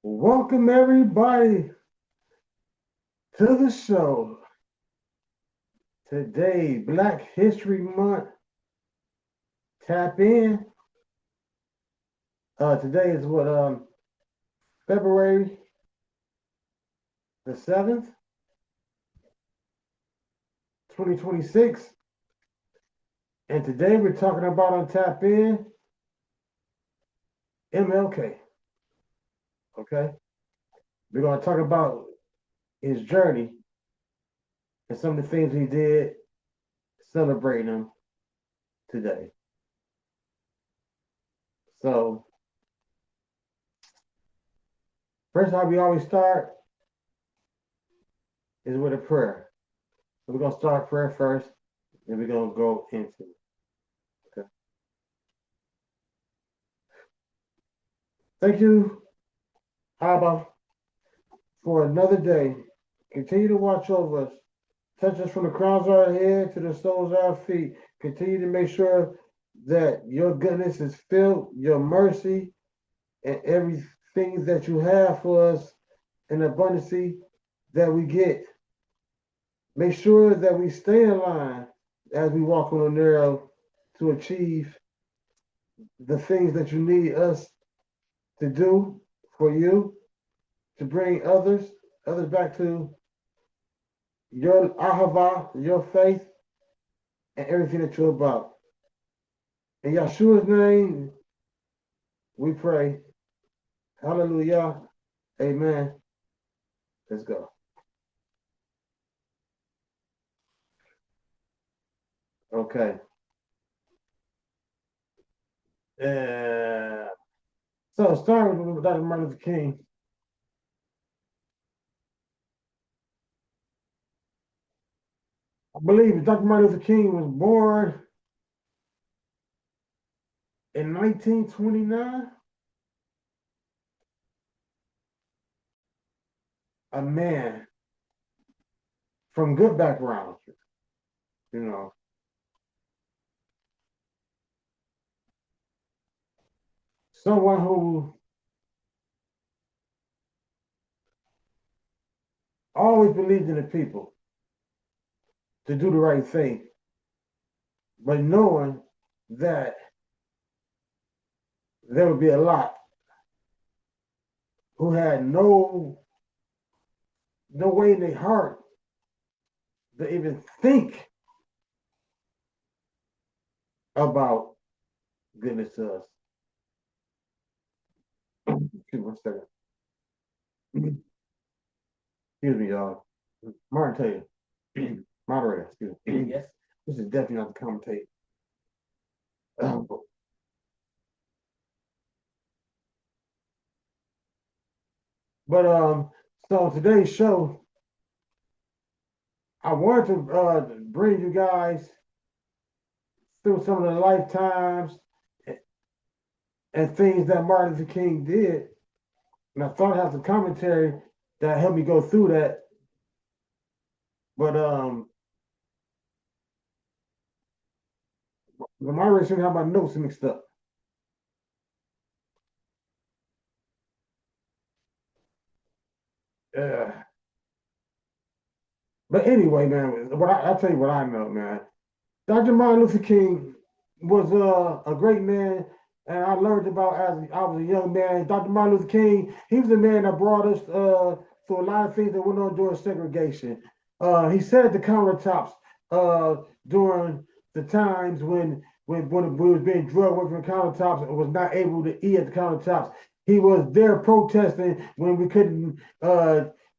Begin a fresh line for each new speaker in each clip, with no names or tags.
Welcome everybody to the show. Today, Black History Month. Tap in. Today is February the 7th, 2026. And today we're talking about on Tap In MLK. Okay. We're gonna talk about his journey and some of the things he did, celebrating him today. So first how we always start is with a prayer. So we're gonna start prayer first, and we're gonna go into it. Okay. Thank you, Abba, for another day. Continue to watch over us. Touch us from the crowns of our head to the soles of our feet. Continue to make sure that your goodness is filled, your mercy, and everything that you have for us in abundance that we get. Make sure that we stay in line as we walk on the narrow to achieve the things that you need us to do for you, to bring others back to your ahava, your faith, and everything that you're about. In Yeshua's name, we pray. Hallelujah. Amen. Let's go. Okay. So starting with Dr. Martin Luther King. I believe Dr. Martin Luther King was born in 1929. A man from good background, you know. Someone who always believed in the people to do the right thing, but knowing that there would be a lot who had no way in their heart to even think about goodness to us. Excuse me one second. Excuse me, y'all. Martin Taylor, moderator, excuse me. Yes. This is definitely not the commentator. But so today's show, I wanted to bring you guys through some of the lifetimes and things that Martin Luther King did. And I thought I had some commentary that helped me go through that. But the moderator shouldn't have my notes mixed up. But anyway, man, I'll tell you what I know, man. Dr. Martin Luther King was a great man, and I learned about as I was a young man. Dr. Martin Luther King, he was the man that brought us through a lot of things that went on during segregation. He sat at the countertops during the times when we was being drugged away from the countertops and was not able to eat at the countertops. He was there protesting when we couldn't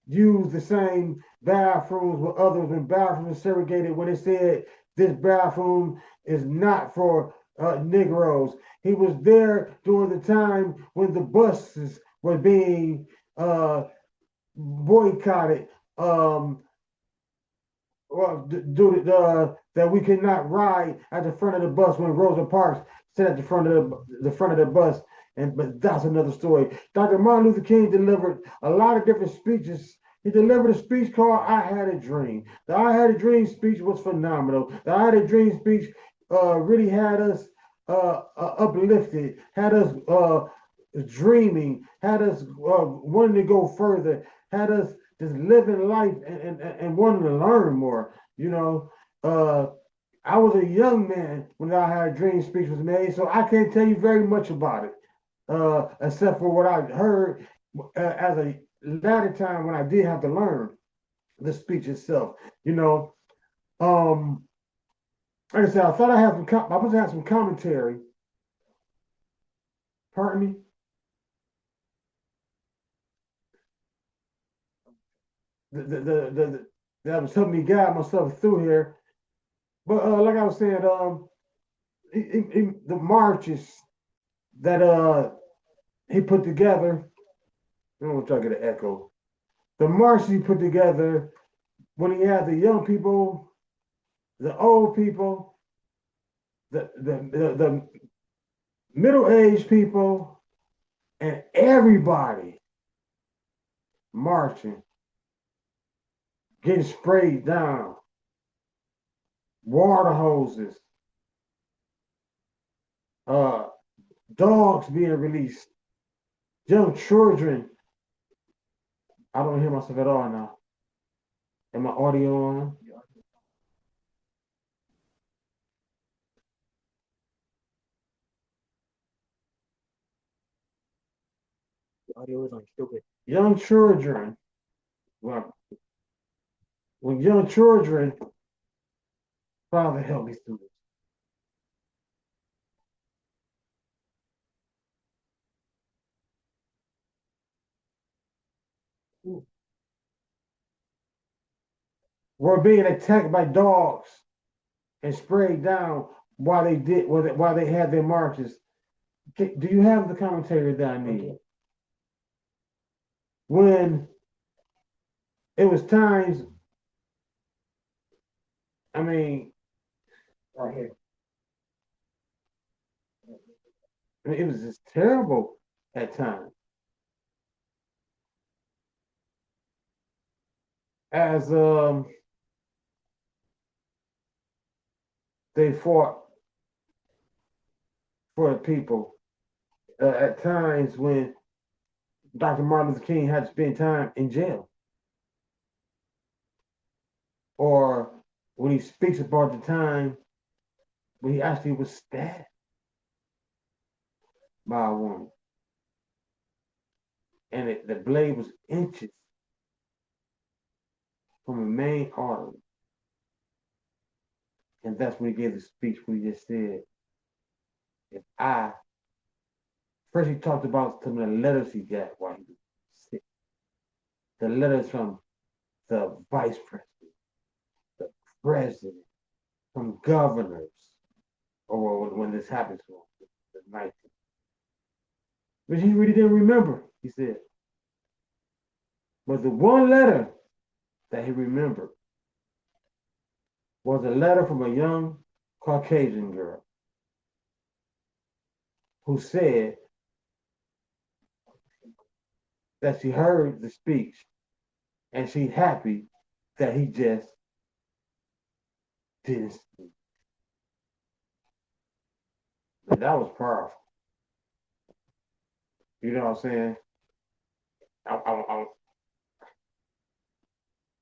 use the same bathrooms with others, when bathrooms segregated, when they said this bathroom is not for Negroes. He was there during the time when the buses were being boycotted. That we could not ride at the front of the bus when Rosa Parks sat at the front of the bus. But that's another story. Dr. Martin Luther King delivered a lot of different speeches. He delivered a speech called "I Had a Dream." The "I Had a Dream" speech was phenomenal. The "I Had a Dream" speech really had us uplifted, had us dreaming, had us wanting to go further, had us just living life and wanting to learn more. I was a young man when our dream speech was made, so I can't tell you very much about it, except for what I heard as a latter time when I did have to learn the speech itself. You know, um, like I said, I thought I had I was have some commentary. Pardon me. That was helping me guide myself through here. But like I was saying, the marches that he put together. I don't want to try to get an echo. The marches he put together when he had the young people, the old people, the middle aged people, and everybody marching, getting sprayed down, water hoses, uh, dogs being released, young children. I don't hear myself at all now. Am my audio on?
Audio is on stupid.
Young children. Well, when young children, Father, help me through this. Were being attacked by dogs and sprayed down while they had their marches. Do you have the commentary that I need? Okay. When it was times, I mean,
Right here.
it was just terrible at times. As they fought for the people, at times when Dr. Martin Luther King had to spend time in jail, or when he speaks about the time when he actually was stabbed by a woman, and the blade was inches from the main artery. And that's when he gave the speech when he just said, if I first he talked about some of the letters he got while he was sick. The letters from the vice president, the president, from governors, or when this happened to him, the 19th. But he really didn't remember, he said. But the one letter that he remembered was a letter from a young Caucasian girl who said that she heard the speech and she's happy that he just didn't speak. And that was powerful. You know what I'm saying?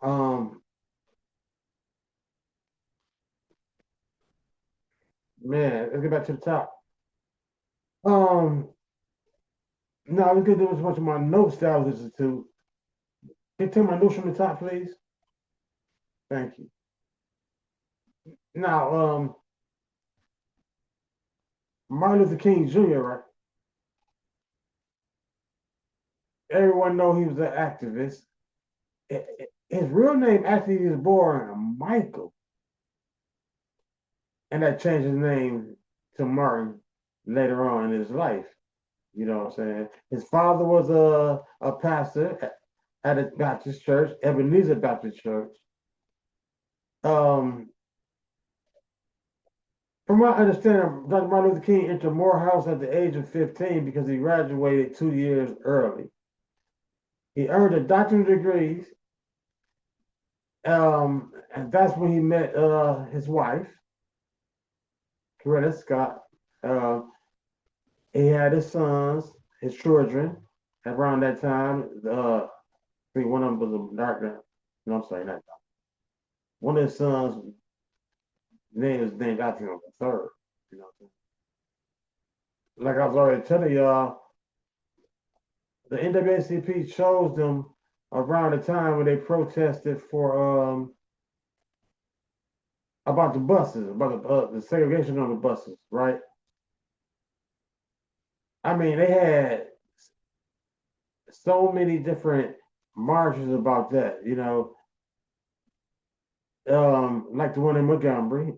Um, man, let's get back to the top. Um, no, let's get to a bunch of my notes that I was listening to. Can you take my notes from the top, please? Thank you. Now, Martin Luther King Jr., right? Everyone know he was an activist. His real name actually is born Michael, and that changed his name to Martin later on in his life. You know what I'm saying? His father was a pastor at a Baptist church, Ebenezer Baptist Church. Um, from my understanding, Dr. Martin Luther King entered Morehouse at the age of 15 because he graduated 2 years early. He earned a doctorate degree, and that's when he met his wife, Coretta Scott. He had his sons, his children around that time. I think one of them was a doctor. No, I'm sorry, not doctor. One of his sons' name is named after him, the third. You know, like I was already telling y'all, the NAACP chose them around the time when they protested for about the buses, about the segregation on the buses, right? I mean, they had so many different marches about that, you know, like the one in Montgomery.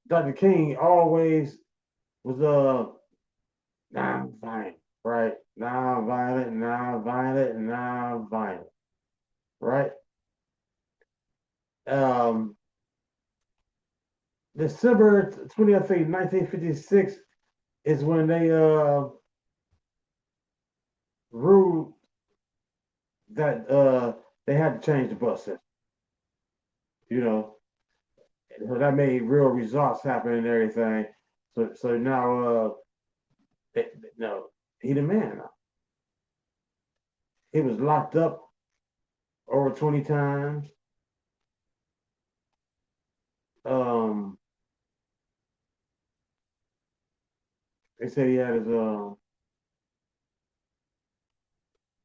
Dr. King always was non-violent, right? Non-violent, non-violent, non-violent, right? December 20th, I think 1956 is when they ruled that they had to change the bus system. You know, so that made real results happen and everything. So now no, he the man now. He was locked up over 20 times. They said he had his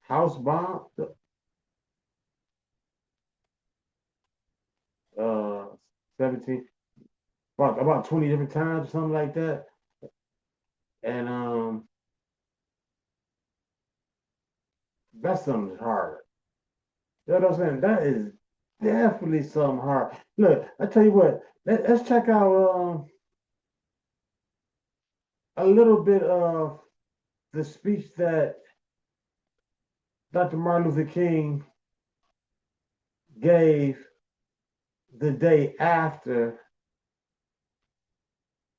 house bombed. 17, about 20 different times, or something like that. And that's something hard. You know what I'm saying? That is definitely something hard. Look, I tell you what, let's check out a little bit of the speech that Dr. Martin Luther King gave the day after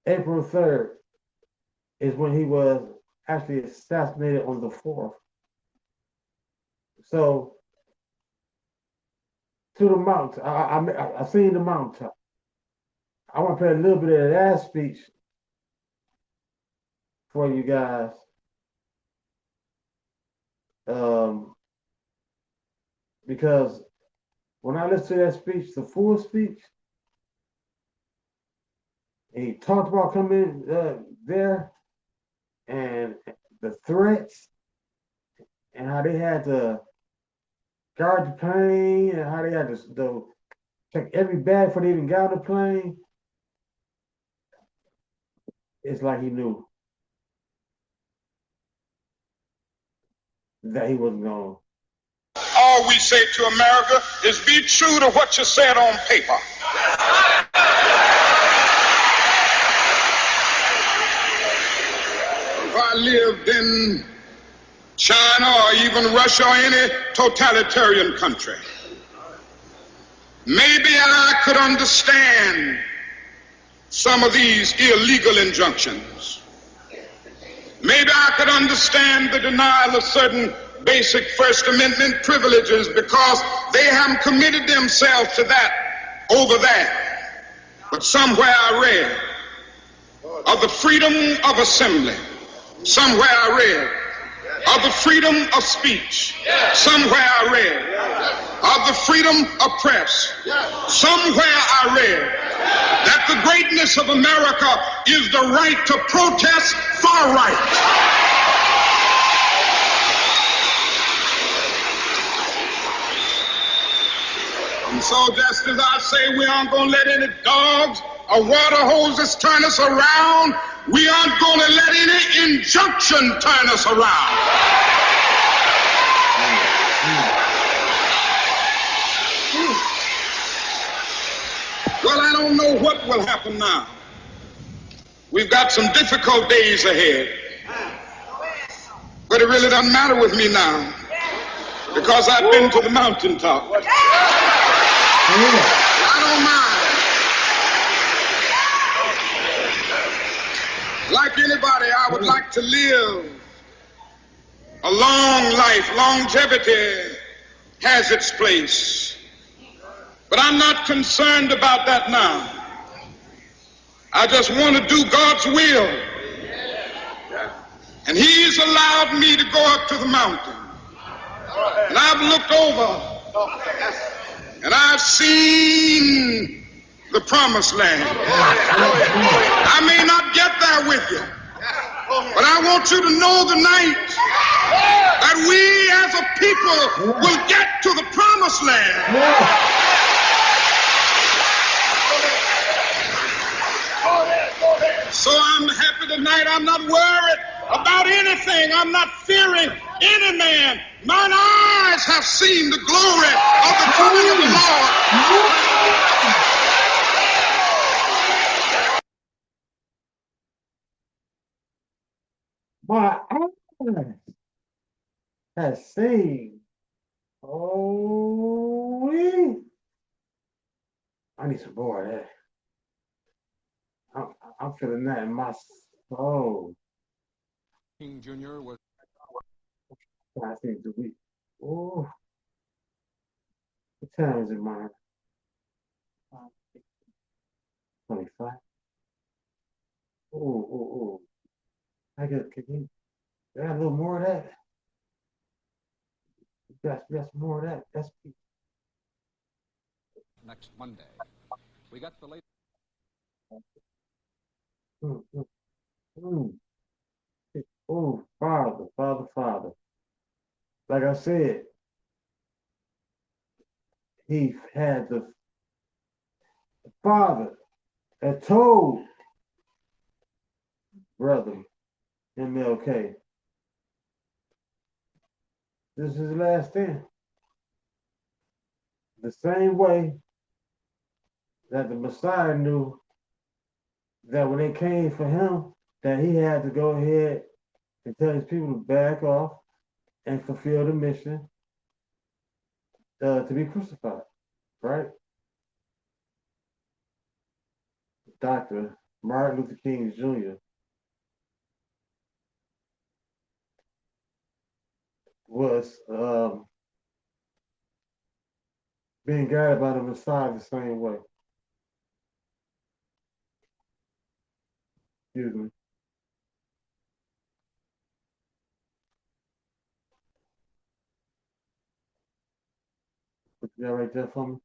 April 3rd is when he was actually assassinated on the 4th. So to the mountain, I seen the mountaintop. I want to play a little bit of that speech for you guys. Because when I listened to that speech, the full speech, he talked about coming there and the threats and how they had to guard the plane and how they had to check every bag before they even got on the plane. It's like he knew that he wasn't going.
All we say to America is be true to what you said on paper. If I lived in China or even Russia or any totalitarian country, maybe I could understand some of these illegal injunctions. Maybe I could understand the denial of certain basic First Amendment privileges because they haven't committed themselves to that over there. But somewhere I read of the freedom of assembly. Somewhere I read of the freedom of speech. Somewhere I read of the freedom of press. Somewhere I read that the greatness of America is the right to protest far right. And so just as I say we aren't going to let any dogs or water hoses turn us around, we aren't going to let any injunction turn us around. Well, I don't know what will happen now. We've got some difficult days ahead. But it really doesn't matter with me now because I've been to the mountaintop. I don't mind. Like anybody, I would like to live a long life. Longevity has its place. But I'm not concerned about that now. I just want to do God's will. And he's allowed me to go up to the mountain. And I've looked over and I've seen the promised land. I may not get there with you, but I want you to know tonight that we as a people will get to the promised land. So I'm happy tonight. I'm not worried about anything. I'm not fearing any man. Mine eyes have seen the glory of the coming of the Lord.
My eyes has seen. Oh, I need some more of that. I'm feeling that in my soul.
King Jr. was
I think the week. Oh, what time is it, mine? 25. Oh, oh, oh. Can you add a little more of that? Yes, more of that. That's
next Monday. We got the latest.
mm, mm, mm. Oh, Father. Like I said, he had the Father that told brother MLK, this is his last stand. The same way that the Messiah knew that when they came for him, that he had to go ahead and tell his people to back off and fulfill the mission to be crucified, right? Dr. Martin Luther King Jr. was being guided by the Messiah the same way. Excuse me. Put that right there for me.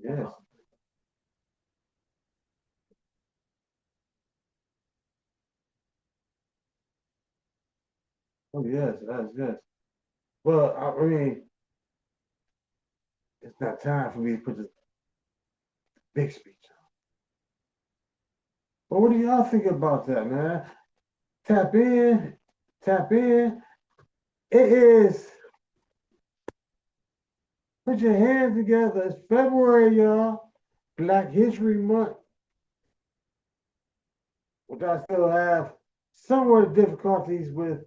Yes. Oh yes. Well, I mean, it's not time for me to put the big speech on. But what do y'all think about that, man? Tap in. It is. Put your hands together. It's February, y'all. Black History Month. Which I still have somewhat difficulties with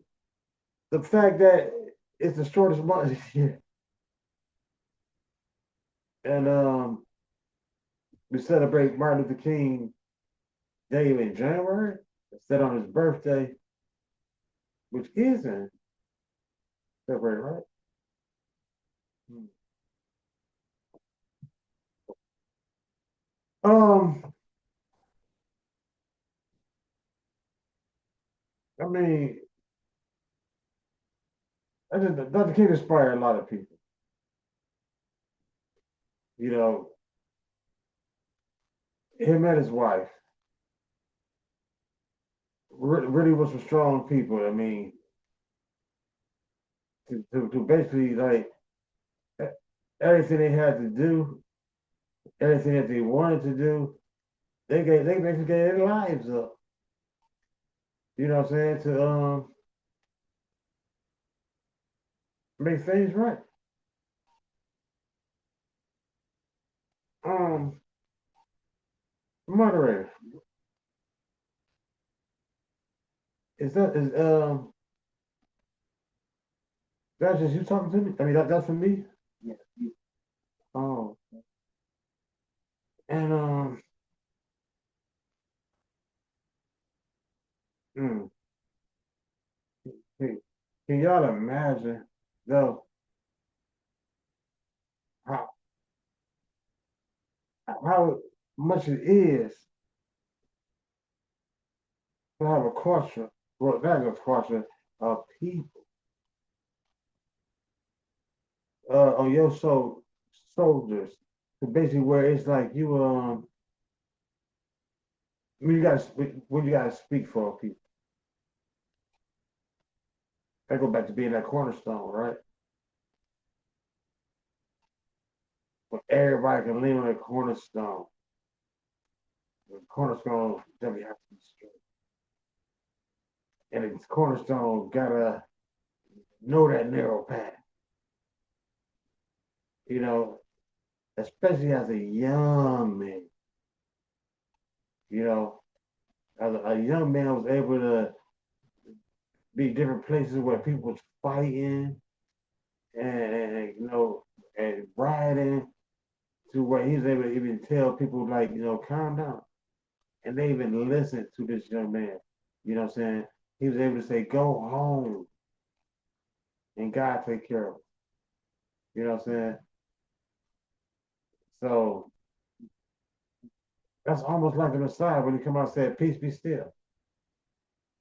the fact that it's the shortest month this year. And we celebrate Martin Luther King Day in January instead on his birthday, which is in February, right? I mean, Dr. King inspired a lot of people. You know, him and his wife really was some strong people. I mean, to basically like everything they had to do, everything that they wanted to do, they basically gave their lives up. You know what I'm saying? To make things right. Moderator, is that's just you talking to me? I mean that's for me?
Yeah.
Oh. And mm, can y'all imagine though how how much it is to have a culture, well, not a culture, of people on your soldiers. So basically, where it's like you when you gotta speak for people. I go back to being that cornerstone, right? But everybody can lean on that cornerstone. The cornerstone definitely has to be straight. And the cornerstone gotta know that narrow path. You know, especially as a young man. You know, as a young man, I was able to be different places where people was fighting and you know and rioting to where he was able to even tell people like, you know, calm down. And they even listened to this young man. You know what I'm saying? He was able to say, go home and God take care of it. You know what I'm saying? So that's almost like the Messiah when he come out and said, peace be still.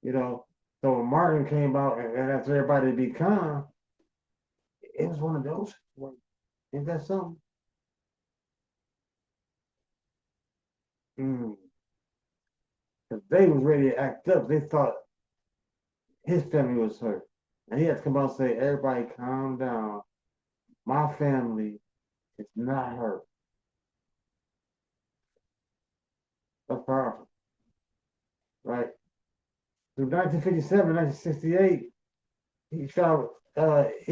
You know, so when Martin came out and asked everybody to be calm, it was one of those. Ain't that something? Mm. Because they was ready to act up. They thought his family was hurt. And he had to come out and say, everybody calm down. My family is not hurt. That's powerful, right? Through 1957, 1968, he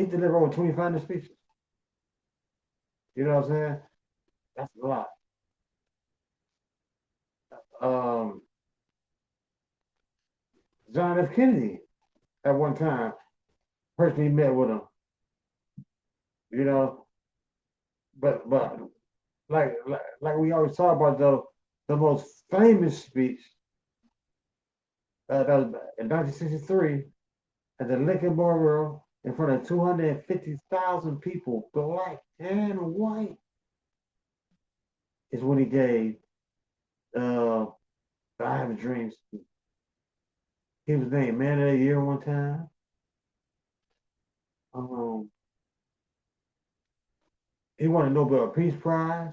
delivered over 2,500 speeches. You know what I'm saying? That's a lot. Um, John F. Kennedy, at one time, personally met with him. You know, but like we always talk about though, the most famous speech that was in 1963 at the Lincoln Memorial in front of 250,000 people, black and white, is when he gave the I Have a Dream speech. He was named Man of the Year one time. He won a Nobel Peace Prize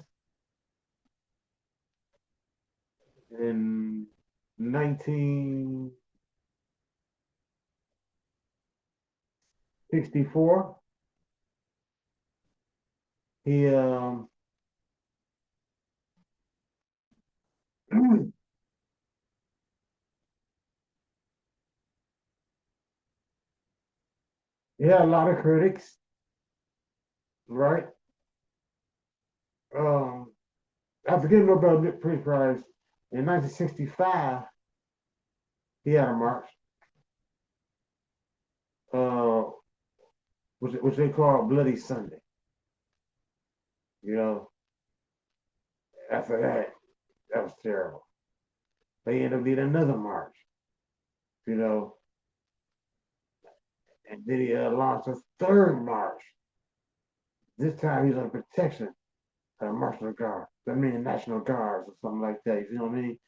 in 1964. He he had a lot of critics, right? After getting Nobel Peace Prize in 1965, he had a march, uh, which they call Bloody Sunday. You know, after that was terrible. They ended up leading another march, you know, and then he launched a third march. This time he was under protection of the Marshall Guard, National Guards or something like that. You know what I mean?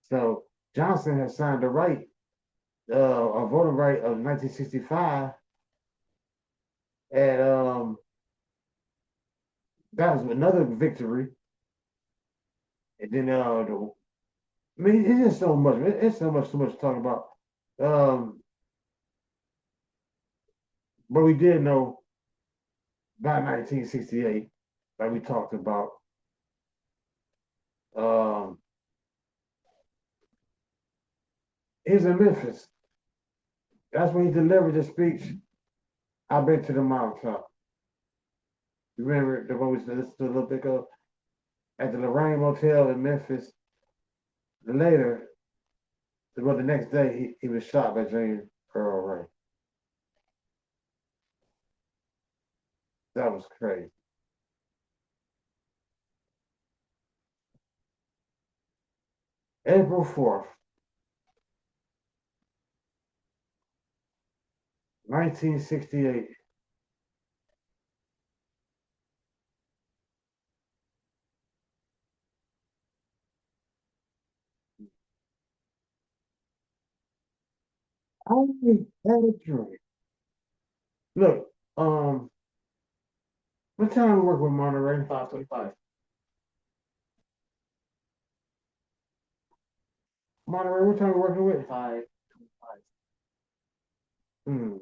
So Johnson had signed a a voting right of 1965, and that was another victory. And then I mean, it's just so much. It's so much to talk about. But we did know by 1968, like we talked about, um, he was in Memphis. That's when he delivered the speech. I've been to the mountaintop. You remember the one we listened to a little bit ago at the Lorraine Motel in Memphis. Later, well, the next day, he was shot by James Earl Ray. That was crazy. April 4th, 1968. had a dream. Look, what time we work with Monterey?
5:25.
Monterey, what time we working with?
5:25.
Hmm.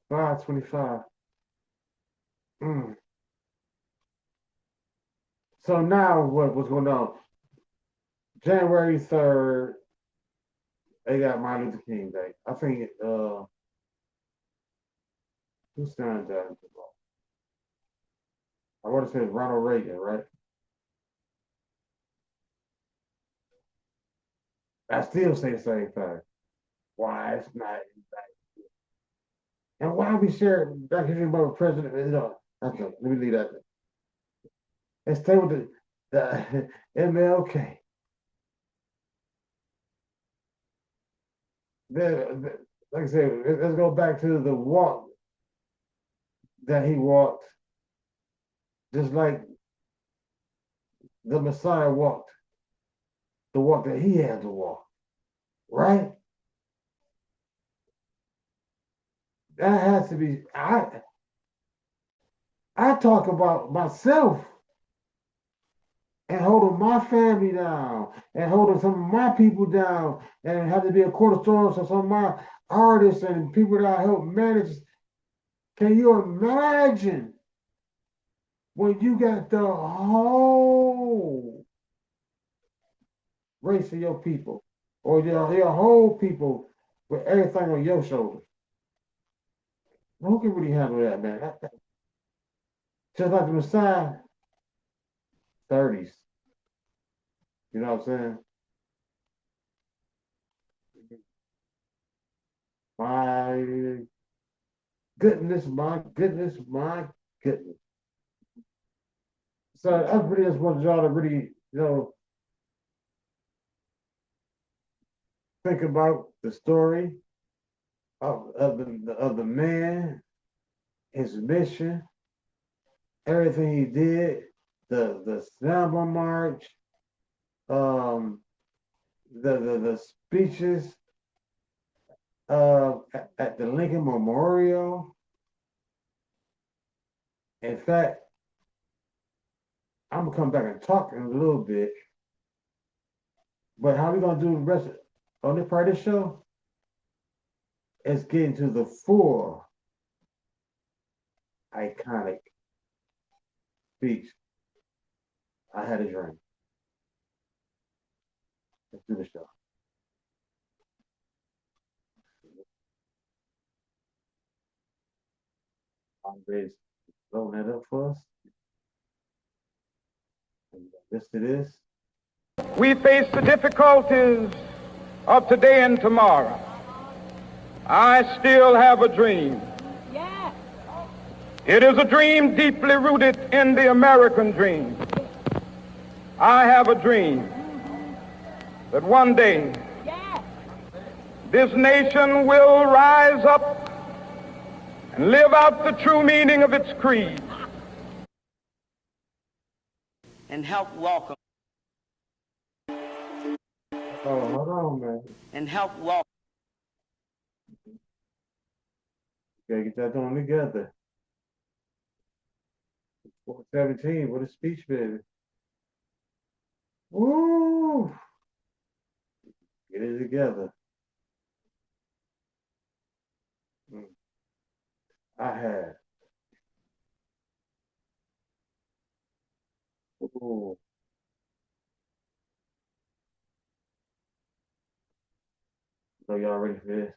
5:25. Hmm. So now what's going on? January 3rd, they got Martin Luther King Day. I think who signed that? I want to say Ronald Reagan, right? I still say the same thing. Why it's not and why we share documentary about president? Okay, let me leave that. Let's stay with the MLK. Like I said, let's go back to the walk that he walked, just like the Messiah walked, the walk that he had to walk, right? That has to be. I talk about myself and holding my family down and holding some of my people down and have to be a cornerstone so some of my artists and people that I help manage. Can you imagine when you got the whole race of your people or your whole people with everything on your shoulders? Who can really handle that, man? Just like the Messiah, 30s. You know what I'm saying? My goodness, my goodness, my goodness. So I really just want y'all to really, think about the story of the man, his mission, everything he did, the Selma March, um, the speeches at the Lincoln Memorial. In fact, I'm gonna come back and talk in a little bit. But how we gonna do the rest on this part of the show? Is getting to the full iconic speech. I had a dream. Let's do the show. Andre's loading that up for us. Listen to this.
We face the difficulties of today and tomorrow. I still have a dream.
Yeah.
It is a dream deeply rooted in the American dream. I have a dream that one day this nation will rise up and live out the true meaning of its creed.
And help welcome.
Oh, hold on, man.
And help welcome.
Gotta get that on together. 417, what a speech, baby. Woo! Get it together. I had. Ooh. So y'all ready for this?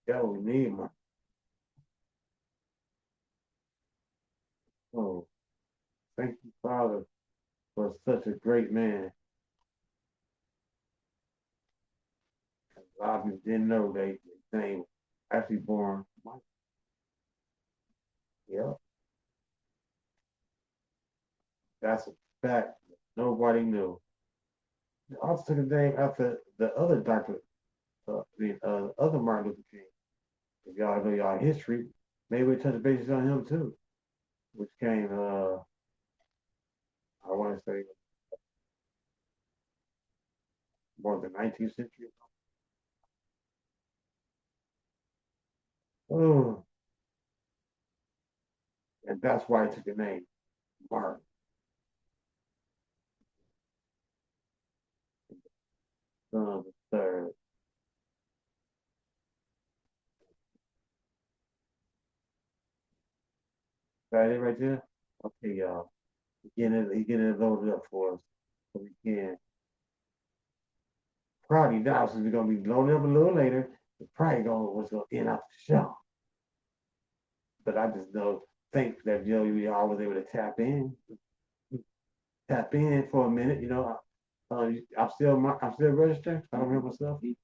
Yo, we need my. Oh, thank you, Father, for such a great man. A lot of people didn't know they his name was actually born Mike. Yep. That's a fact. Nobody knew. They also took a name after the other doctor, other Martin Luther King. If y'all know y'all history, maybe we touch bases on him too, which came, I want to say, more than 19th century. Oh, and that's why it took the name Martin. The third. Got it right there? Okay, y'all. He getting it loaded up for us so we can. Probably now, since we're gonna be loading up a little later, it's probably gonna end up the show. But I just think that we all was able to tap in for a minute. I'm still registered. I don't hear myself. Okay,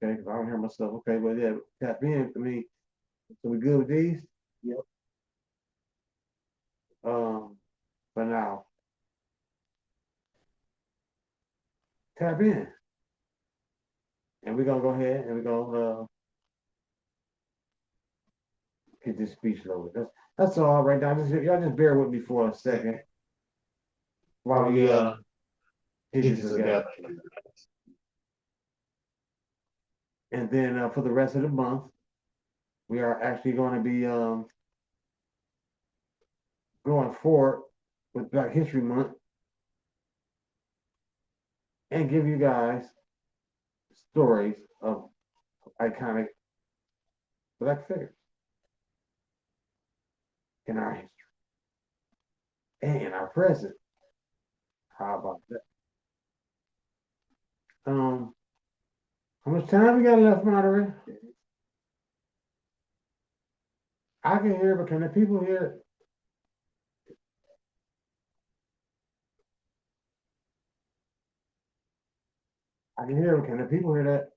'cause I don't hear myself. Okay, well yeah, tap in. I mean, so we good with these?
Yep.
For now, tap in, and we're gonna go ahead and we're gonna get this speech loaded. That's all right now. Y'all just bear with me for a second while we get this together. And then for the rest of the month, we are actually going to be going forward with Black History Month and give you guys stories of iconic Black figures in our history and in our present. How about that? How much time we got left, moderator? I can hear, but can the people hear? I can hear, but can the people hear that?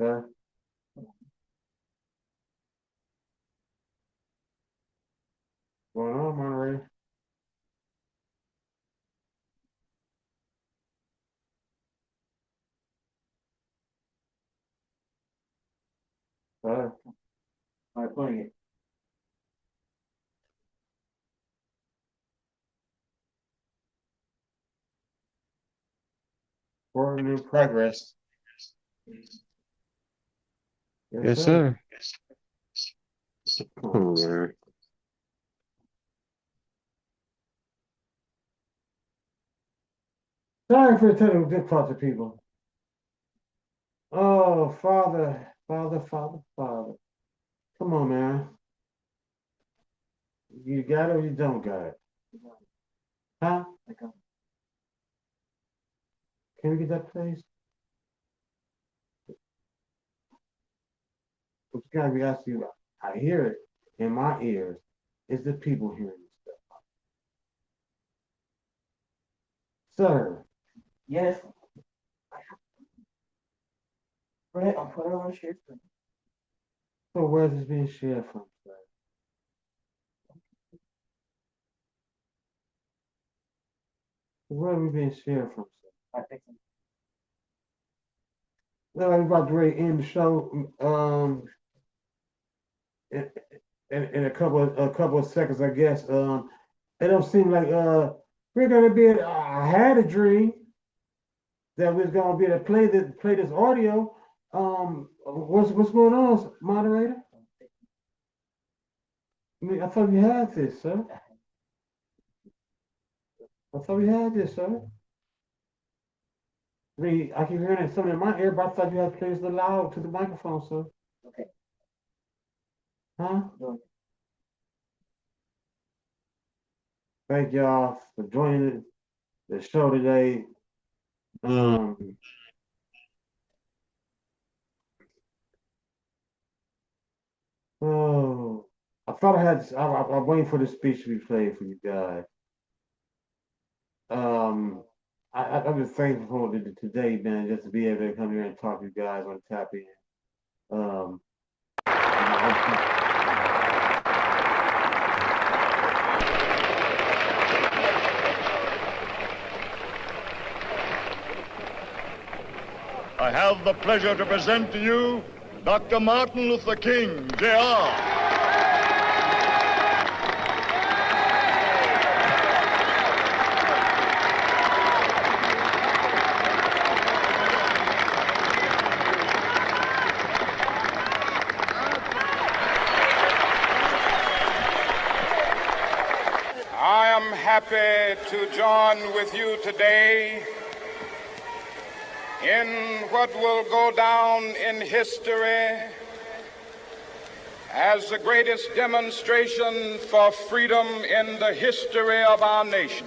Sir? What's going on, moderator? Sir?
All right, playing it.
Recording in progress.
Yes, sir. Oh, man.
Sorry for the technical difficulty, people. Oh, Father. Come on, man. You got it or you don't got it? Huh? Can we get that, please? It's gotta be asked you. I hear it in my ears. Is the people hearing this stuff? Sir.
Yes. Right, I'm putting it on share screen.
So where's this being shared from, sir? Where are we being shared from, sir?
I think so.
Well, I'm about to ready to end the show. In a couple of seconds, I guess. It don't seem like we're gonna be. I had a dream that we was gonna be able to play this audio. What's going on, moderator? I thought we had this, sir. I thought we had this, sir. I keep hearing something in my ear, but I thought you had to play this loud to the microphone, sir.
Okay.
Huh?
No.
Thank y'all for joining the show today. Oh, I thought I'm waiting for the speech to be played for you guys. I'm just thankful today, man, just to be able to come here and talk to you guys on Tap In.
I have the pleasure to present to you Dr. Martin Luther King, Jr.
am happy to join with you today in what will go down in history as the greatest demonstration for freedom in the history of our nation.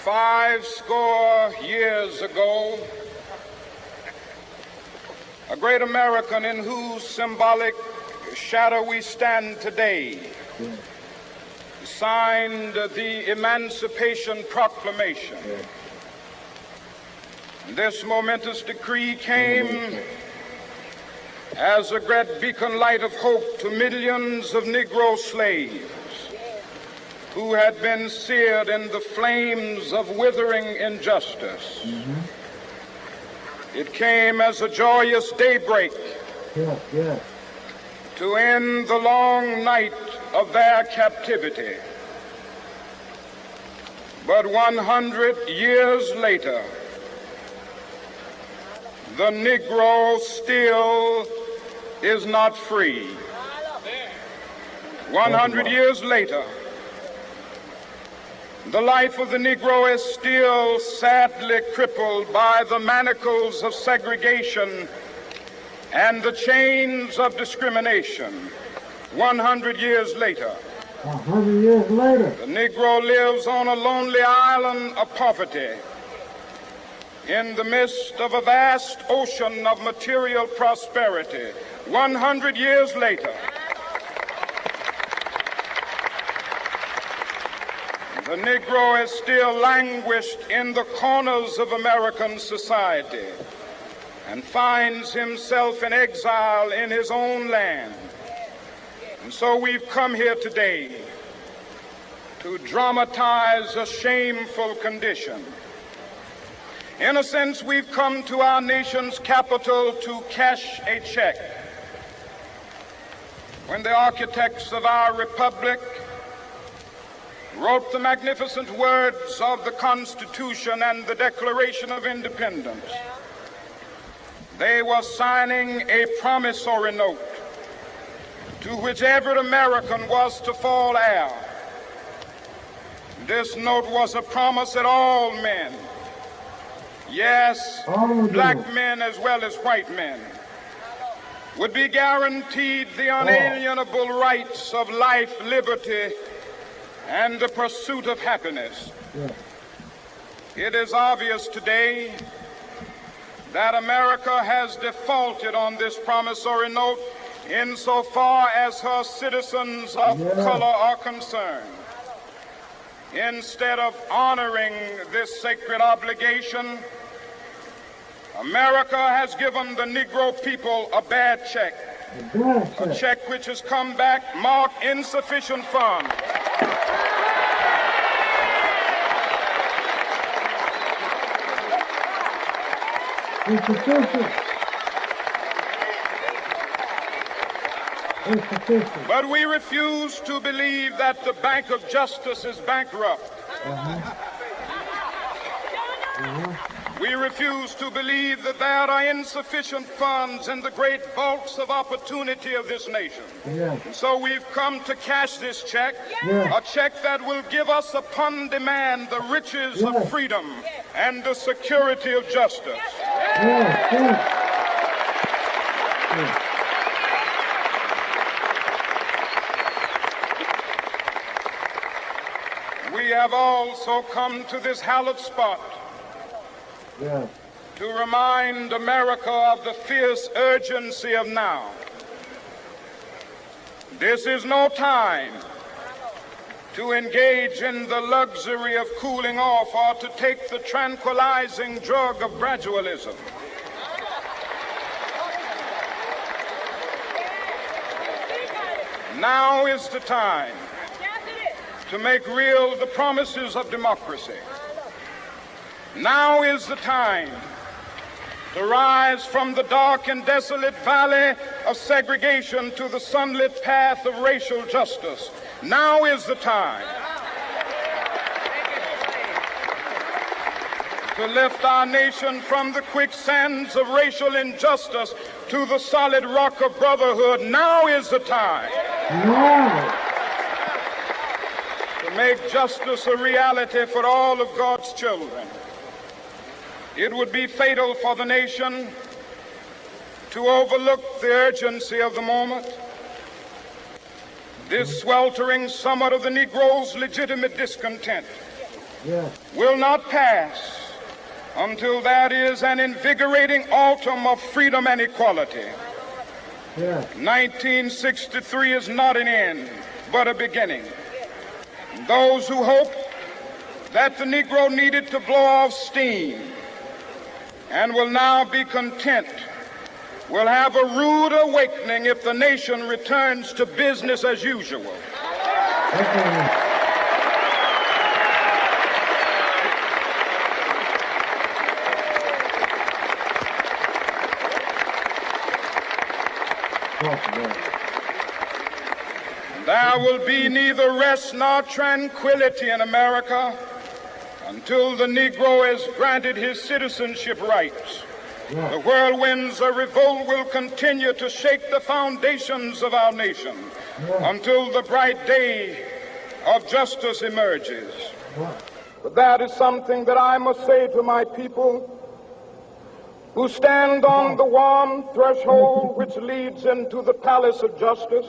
Five score years ago, a great American in whose symbolic shadow we stand today signed the Emancipation Proclamation. This momentous decree came as a great beacon light of hope to millions of Negro slaves who had been seared in the flames of withering injustice. It came as a joyous daybreak to end the long night of their captivity. But 100 years later, the Negro still is not free. 100 years later, the life of the Negro is still sadly crippled by the manacles of segregation and the chains of discrimination. 100 years later,
100 years later,
the Negro lives on a lonely island of poverty in the midst of a vast ocean of material prosperity. 100 years later, the Negro is still languished in the corners of American society and finds himself in exile in his own land. And so we've come here today to dramatize a shameful condition. In a sense, we've come to our nation's capital to cash a check. When the architects of our republic wrote the magnificent words of the Constitution and the Declaration of Independence, they were signing a promissory note to which every American was to fall heir. This note was a promise that all men, yes, black men as well as white men, would be guaranteed the unalienable rights of life, liberty, and the pursuit of happiness. It is obvious today that America has defaulted on this promissory note insofar as her citizens of color are concerned. Instead of honoring this sacred obligation, America has given the Negro people a bad check, a check which has come back marked insufficient funds. But we refuse to believe that the Bank of Justice is bankrupt. We refuse to believe that there are insufficient funds in the great vaults of opportunity of this nation. So we've come to cash this check, a check that will give us upon demand the riches of freedom and the security of justice. We have also come to this hallowed spot to remind America of the fierce urgency of now. This is no time to engage in the luxury of cooling off or to take the tranquilizing drug of gradualism. Now is the time to make real the promises of democracy. Now is the time to rise from the dark and desolate valley of segregation to the sunlit path of racial justice. Now is the time to lift our nation from the quicksands of racial injustice to the solid rock of brotherhood. Now is the time to make justice a reality for all of God's children. It would be fatal for the nation to overlook the urgency of the moment. This sweltering summit of the Negro's legitimate discontent will not pass until that is an invigorating autumn of freedom and equality. 1963 is not an end, but a beginning. Those who hope that the Negro needed to blow off steam and will now be content will have a rude awakening if the nation returns to business as usual. There will be neither rest nor tranquility in America until the Negro is granted his citizenship rights. The whirlwinds of revolt will continue to shake the foundations of our nation until the bright day of justice emerges. But that is something that I must say to my people who stand on the warm threshold which leads into the palace of justice.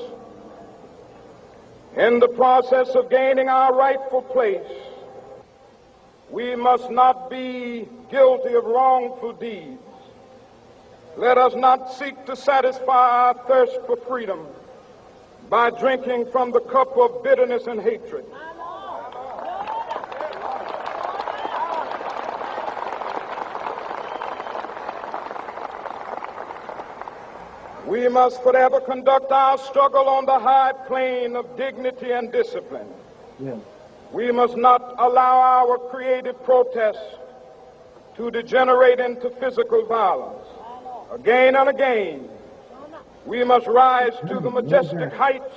In the process of gaining our rightful place, we must not be guilty of wrongful deeds. Let us not seek to satisfy our thirst for freedom by drinking from the cup of bitterness and hatred. We must forever conduct our struggle on the high plane of dignity and discipline. We must not allow our creative protests to degenerate into physical violence. Again and again, we must rise to the majestic heights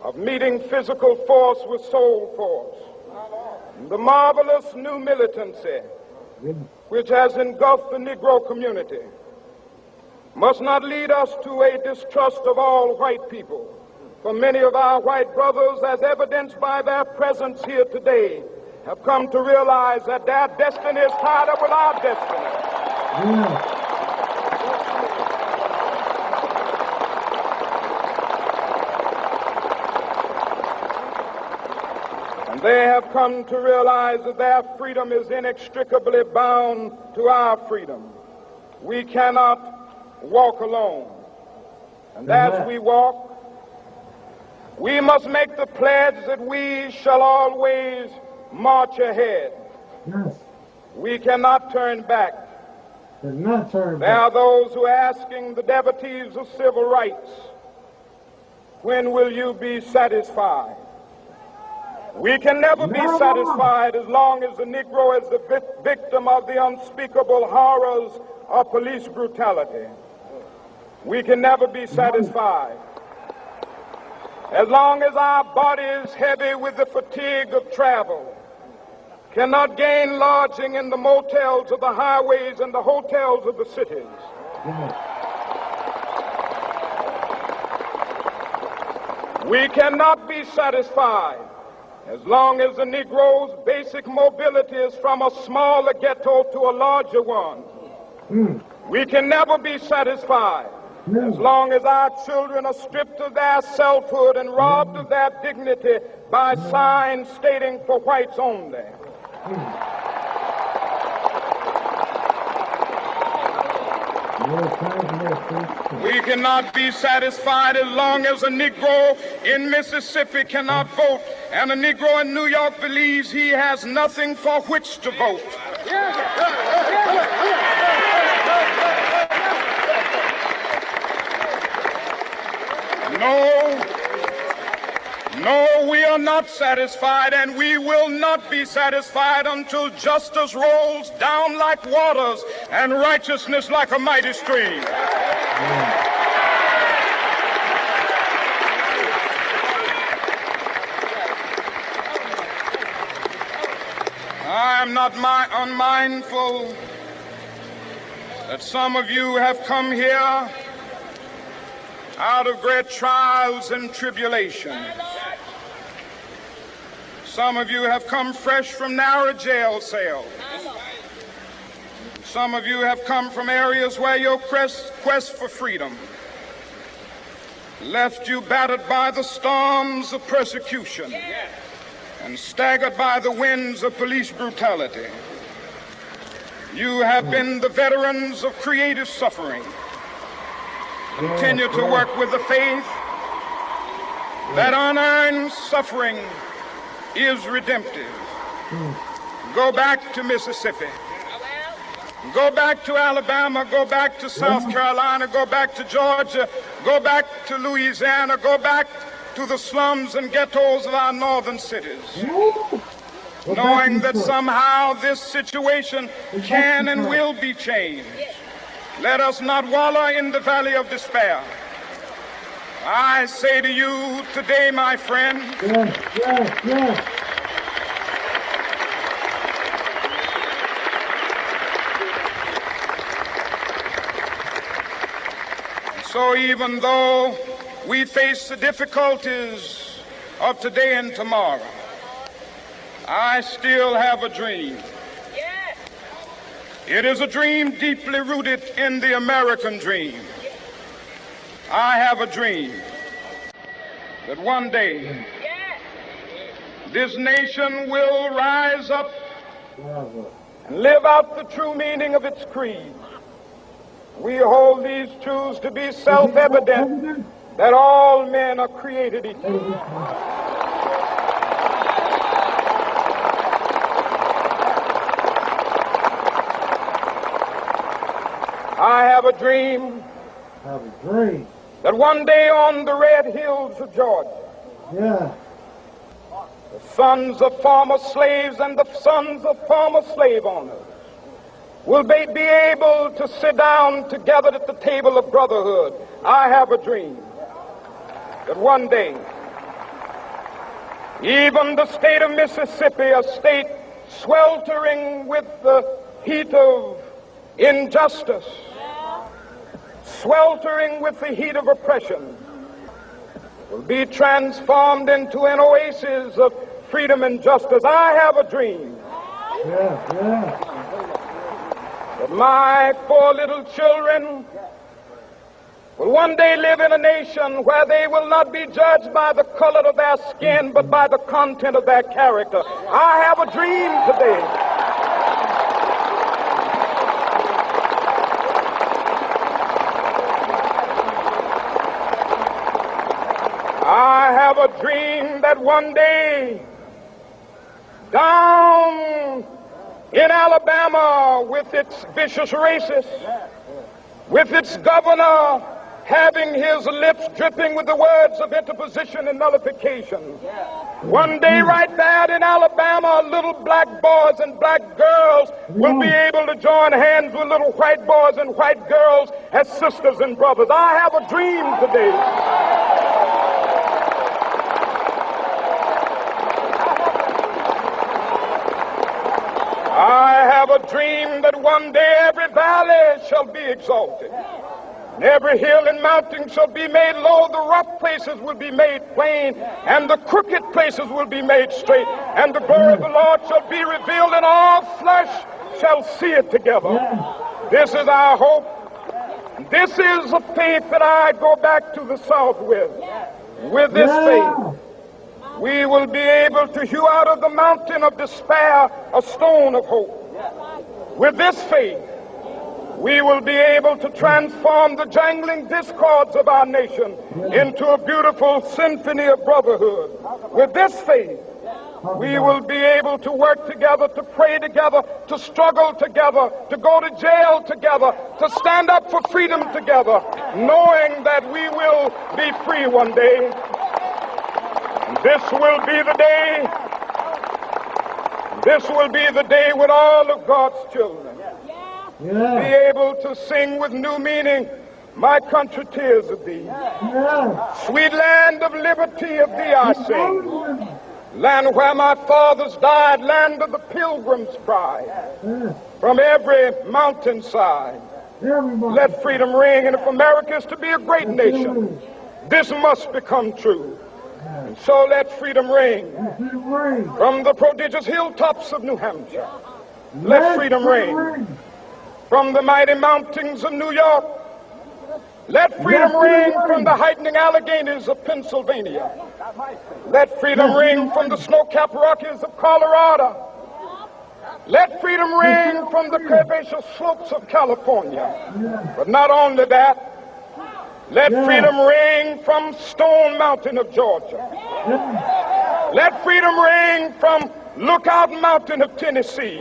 of meeting physical force with soul force. The marvelous new militancy which has engulfed the Negro community must not lead us to a distrust of all white people. For many of our white brothers, as evidenced by their presence here today, have come to realize that their destiny is tied up with our destiny. And they have come to realize that their freedom is inextricably bound to our freedom. We cannot walk alone. And as we walk, we must make the pledge that we shall always march ahead. We cannot turn back. There are those who are asking the devotees of civil rights, when will you be satisfied? We can never be satisfied as long as the Negro is the victim of the unspeakable horrors of police brutality. We can never be satisfied as long as our body is heavy with the fatigue of travel, cannot gain lodging in the motels of the highways and the hotels of the cities. We cannot be satisfied as long as the Negro's basic mobility is from a smaller ghetto to a larger one. We can never be satisfied as long as our children are stripped of their selfhood and robbed of their dignity by signs stating for whites only. We cannot be satisfied as long as a Negro in Mississippi cannot vote and a Negro in New York believes he has nothing for which to vote. No, we are not satisfied, and we will not be satisfied until justice rolls down like waters and righteousness like a mighty stream. I
I am not unmindful that some of you have come here out of great trials and tribulations. Some of you have come fresh from narrow jail cells. Some of you have come from areas where your quest for freedom left you battered by the storms of persecution and staggered by the winds of police brutality. You have been the veterans of creative suffering. Continue to work with the faith that unearned suffering is redemptive. Go back to Mississippi. Go back to Alabama. Go back to South Carolina. Go back to Georgia. Go back to Louisiana. Go back to the slums and ghettos of our northern cities. Knowing that somehow this situation can and will be changed. Let us not wallow in the valley of despair. I say to you today, my friend, so even though we face the difficulties of today and tomorrow, I still have a dream. It is a dream deeply rooted in the American dream. I have a dream that one day this nation will rise up and live out the true meaning of its creed. We hold these truths to be self-evident, that all men are created equal. I have a dream that one day on the red hills of Georgia, the sons of former slaves and the sons of former slave owners will be able to sit down together at the table of brotherhood. I have a dream that one day, even the state of Mississippi, a state sweltering with the heat of injustice, sweltering with the heat of oppression, will be transformed into an oasis of freedom and justice. I have a dream that my 4 little children will one day live in a nation where they will not be judged by the color of their skin, but by the content of their character. I have a dream today a dream that one day down in Alabama, with its vicious racists, with its governor having his lips dripping with the words of interposition and nullification, one day right there in Alabama, little black boys and black girls will be able to join hands with little white boys and white girls as sisters and brothers. I have a dream today that one day every valley shall be exalted, and every hill and mountain shall be made low. The rough places will be made plain, and the crooked places will be made straight, and the glory of the Lord shall be revealed, and all flesh shall see it together. This is our hope. This is a faith that I go back to the South with. With this faith, we will be able to hew out of the mountain of despair a stone of hope. With this faith, we will be able to transform the jangling discords of our nation into a beautiful symphony of brotherhood. With this faith, we will be able to work together, to pray together, to struggle together, to go to jail together, to stand up for freedom together, knowing that we will be free one day. This will be the day. This will be the day when all of God's children be able to sing with new meaning, my country, tears of thee. Sweet land of liberty, of thee I sing.
land where my fathers died, land of the pilgrim's pride. From every mountainside, let freedom ring. And if America is to be a great nation, this must become true. And so let freedom ring from the prodigious hilltops of New Hampshire. Let freedom ring from the mighty mountains of New York. Let freedom ring from the heightening Alleghenies of Pennsylvania. Let freedom ring from the snow-capped Rockies of Colorado. Let freedom ring from the curvaceous slopes of California. But not only that, let freedom ring from Stone Mountain of Georgia. Let freedom ring from Lookout Mountain of Tennessee.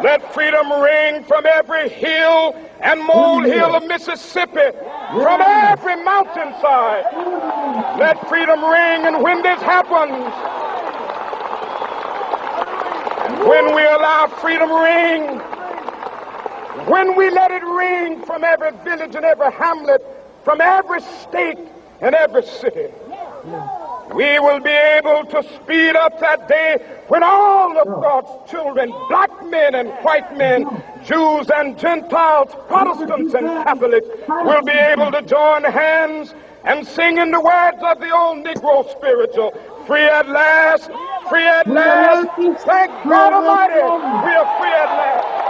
Let freedom ring from every hill and molehill of Mississippi, from every mountainside. Let freedom ring, and when this happens, and when we allow freedom ring, when we let it ring from every village and every hamlet, from every state and every city, we will be able to speed up that day when all of God's children, black men and white men, Jews and Gentiles, Protestants and Catholics, will be able to join hands and sing in the words of the old Negro spiritual, free at last, free at last. Thank God Almighty, we are free at last.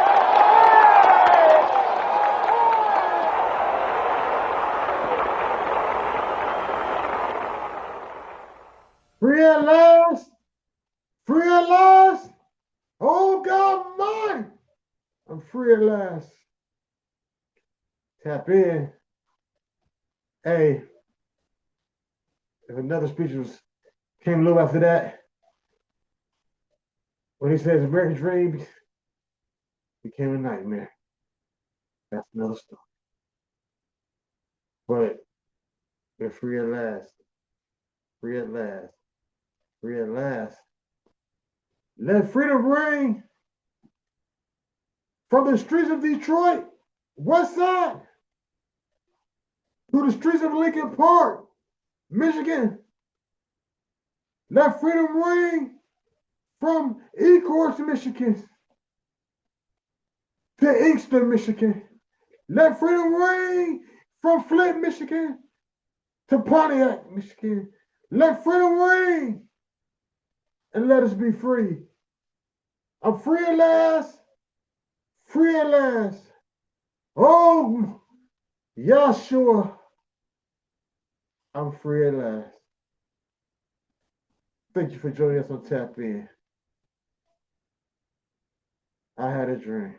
Free at last. Free at last. Oh God mine. I'm free at last. Tap in. Hey. If another speech came a little after that, when he says American dream became a nightmare. That's another story. But we're free at last. Free at last. Free at last. Let freedom ring from the streets of Detroit, West Side, to the streets of Lincoln Park, Michigan. Let freedom ring from Ecorse, Michigan, to Inkster, Michigan. Let freedom ring from Flint, Michigan, to Pontiac, Michigan. Let freedom ring. And let us be free. I'm free at last. Free at last. Oh, Yahshua. I'm free at last. Thank you for joining us on Tap In. I had a dream.